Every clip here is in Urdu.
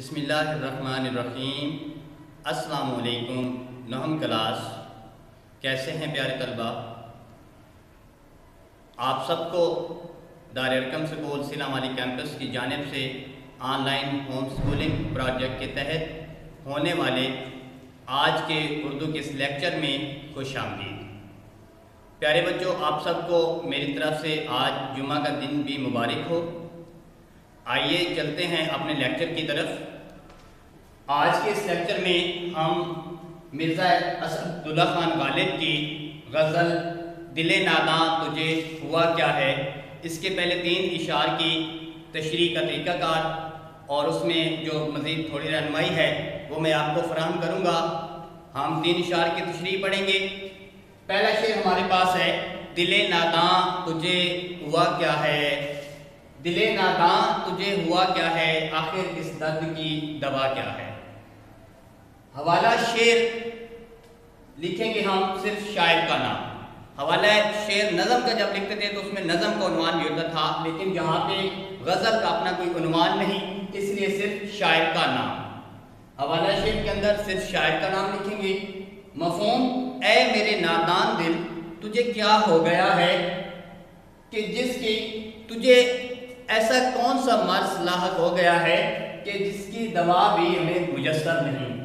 بسم اللہ الرحمن الرحیم۔ السلام علیکم۔ نہم کلاس، کیسے ہیں پیارے طلبہ؟ آپ سب کو دار ارقم سکول سیلہ مالی کیمپس کی جانب سے on line home schooling project کے تحت ہونے والے آج کے اردو کے اس لیکچر میں خوش آمدید۔ پیارے بچوں، آپ سب کو میری طرف سے آج جمعہ کا دن بھی مبارک ہو۔ آئیے چلتے ہیں اپنے لیکچر کی طرف۔ آج کے اس لیکچر میں ہم مرزا اسد اللہ خان غالب کی غزل دل ناداں تجھے ہوا کیا ہے، اس کے پہلے 3 اشعار کی تشریح کا طریقہ کار اور اس میں جو مزید تھوڑی رہنمائی ہے وہ میں آپ کو فراہم کروں گا۔ ہم 3 اشعار کی تشریح پڑھیں گے۔ پہلا شعر ہمارے پاس ہے، دل ناداں تجھے ہوا کیا ہے، دل ناداں تجھے ہوا کیا ہے، آخر اس درد کی دوا کیا ہے۔ حوالہ شعر لکھیں گے ہم صرف شاعر کا نام۔ حوالہ شعر نظم کا جب لکھتے تھے تو اس میں نظم کا عنوان بھی ہوتا تھا، لیکن یہاں پہ غزل کا اپنا کوئی عنوان نہیں، اس لیے صرف شاعر کا نام۔ حوالہ شعر کے اندر صرف شاعر کا نام لکھیں گے۔ مفہوم، اے میرے نادان دل تجھے کیا ہو گیا ہے کہ جس کی تجھے ایسا کون سا مرض لاحق ہو گیا ہے کہ جس کی دوا بھی ہمیں میسر نہیں۔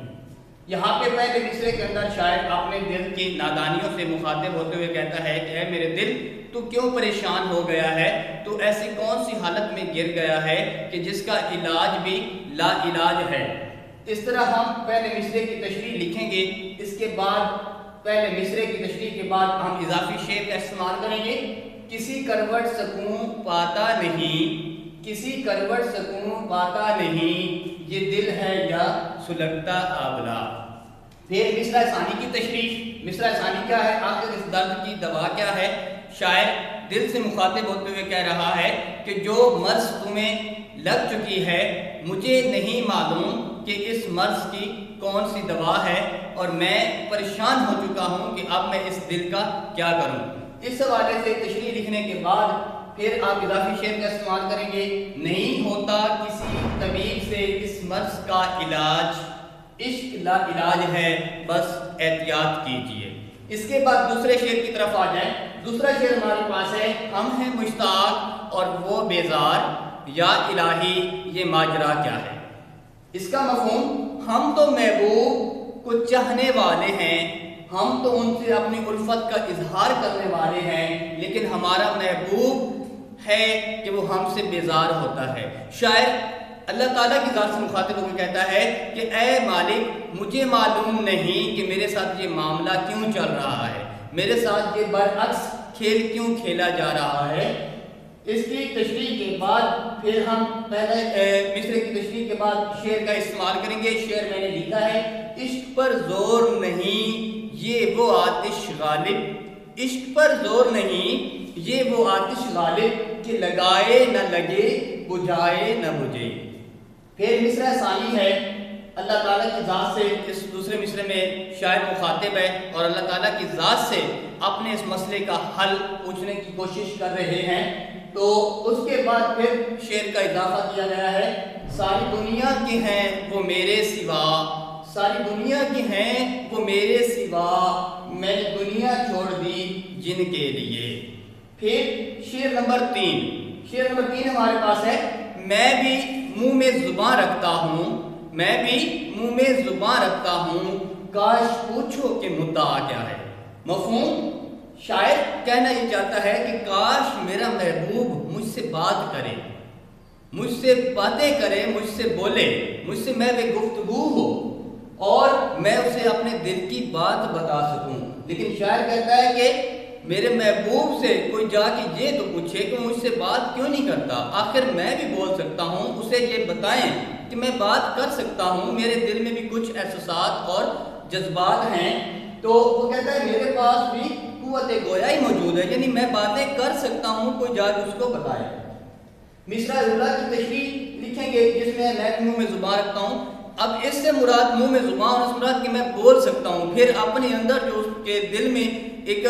یہاں پہ پہلے مصرے کے اندر شاعر اپنے دل کی نادانیوں سے مخاطب ہوتے ہوئے کہتا ہے کہ اے میرے دل تو کیوں پریشان ہو گیا ہے، تو ایسی کون سی حالت میں گر گیا ہے کہ جس کا علاج بھی لا علاج ہے۔ اس طرح ہم پہلے مصرے کی تشریح لکھیں گے، اس کے بعد پہلے مصرے کی تشریح کے بعد ہم اضافی شعر کا استعمال کریں گے۔ کسی کروٹ سکون پاتا نہیں، کسی کروٹ سکون پاتا نہیں، یہ دل ہے یا سلگتا آبلا۔ پھر مصرع ثانی کی تشریح۔ مصرع ثانی کیا ہے، آخر اس درد کی دوا کیا ہے۔ شاعر دل سے مخاطب ہوتے ہوئے کہہ رہا ہے کہ جو مرض تمہیں لگ چکی ہے مجھے نہیں معلوم کہ اس مرض کی کون سی دوا ہے، اور میں پریشان ہو چکا ہوں کہ اب میں اس دل کا کیا کروں۔ اس حوالے سے تشریح لکھنے کے بعد پھر آپ اضافی شعر کا استعمال کریں گے۔ نہیں ہوتا کسی طبیب سے اس مرض کا علاج، عشق لا علاج ہے، بس احتیاط کیجئے۔ اس کے بعد دوسرے شعر کی طرف آ جائیں۔ دوسرا شعر ہمارے پاس ہے، ہم ہیں مشتاق اور وہ بیزار، یا الہی یہ ماجرا کیا ہے۔ اس کا مفہوم، ہم تو محبوب کو چاہنے والے ہیں، ہم تو ان سے اپنی الفت کا اظہار کرنے والے ہیں، لیکن ہمارا محبوب ہے کہ وہ ہم سے بیزار ہوتا ہے۔ شاعر اللہ تعالیٰ کی ذات سے مخاطب ہو کے کہتا ہے کہ اے مالک مجھے معلوم نہیں کہ میرے ساتھ یہ معاملہ کیوں چل رہا ہے، میرے ساتھ یہ برعکس کھیل کیوں کھیلا جا رہا ہے۔ اس کی تشریح کے بعد پھر ہم پہلے مصرے کی تشریح کے بعد شعر کا استعمال کریں گے۔ شعر میں نے لکھا ہے، عشق پر زور نہیں یہ وہ آتش غالب، عشق پر زور نہیں یہ وہ آتش غالب کہ لگائے نہ لگے بجھائے نہ بجھے۔ پھر مصرع ثانی ہے، اللہ تعالیٰ کی ذات سے اس دوسرے مصرے میں شاعر مخاطب ہے اور اللہ تعالیٰ کی ذات سے اپنے اس مسئلے کا حل پوچھنے کی کوشش کر رہے ہیں۔ تو اس کے بعد پھر شعر کا اضافہ کیا گیا ہے، ساری دنیا کی ہیں وہ میرے سوا، ساری دنیا کی ہیں وہ میرے سوا، میں نے دنیا چھوڑ دی جن کے لیے۔ پھر شعر نمبر 3۔ شعر نمبر 3 ہمارے پاس ہے، میں بھی منہ میں زباں رکھتا ہوں، میں بھی منہ میں زباں رکھتا ہوں، کاش پوچھو کہ مدعا کیا ہے۔ مفہوم، شاعر کہنا یہ چاہتا ہے کہ کاش میرا محبوب مجھ سے بات کرے، مجھ سے باتیں کرے، مجھ سے بولے، مجھ سے میں گفتگو ہو اور میں اسے اپنے دل کی بات بتا سکوں۔ لیکن شاعر کہتا ہے کہ میرے محبوب سے کوئی جا کے یہ تو پوچھے کہ مجھ سے بات کیوں نہیں کرتا، آخر میں بھی بول سکتا ہوں، اسے یہ بتائیں کہ میں بات کر سکتا ہوں، میرے دل میں بھی کچھ احساسات اور جذبات ہیں۔ تو وہ کہتا ہے میرے پاس بھی قوت گویا ہی موجود ہے، یعنی میں باتیں کر سکتا ہوں، کوئی جا کے اس کو بتائے۔ مصرع اولیٰ کی تشریح لکھیں گے جس میں میں منہ میں زبان رکھتا ہوں۔ اب اس سے مراد منہ میں زبان اور اس مراد کہ میں بول سکتا ہوں، پھر اپنے اندر جو اس کے دل میں ایک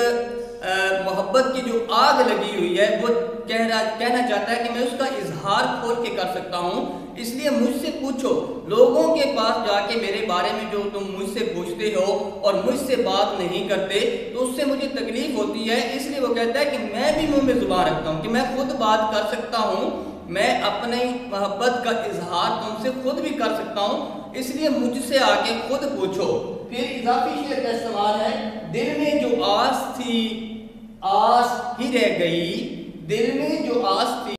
محبت کی جو آگ لگی ہوئی ہے وہ کہنا چاہتا ہے کہ میں اس کا اظہار کھول کے کر سکتا ہوں، اس لیے مجھ سے پوچھو۔ لوگوں کے پاس جا کے میرے بارے میں جو تم مجھ سے پوچھتے ہو اور مجھ سے بات نہیں کرتے تو اس سے مجھے تکلیف ہوتی ہے، اس لیے وہ کہتا ہے کہ میں بھی منہ میں زبان رکھتا ہوں کہ میں خود بات کر سکتا ہوں، میں اپنی محبت کا اظہار تم سے خود بھی کر سکتا ہوں، اس لیے مجھ سے آ کے خود پوچھو۔ پھر اضافی شعر کا استعمال ہے، دل میں جو آس تھی آس ہی رہ گئی، دل میں جو آس تھی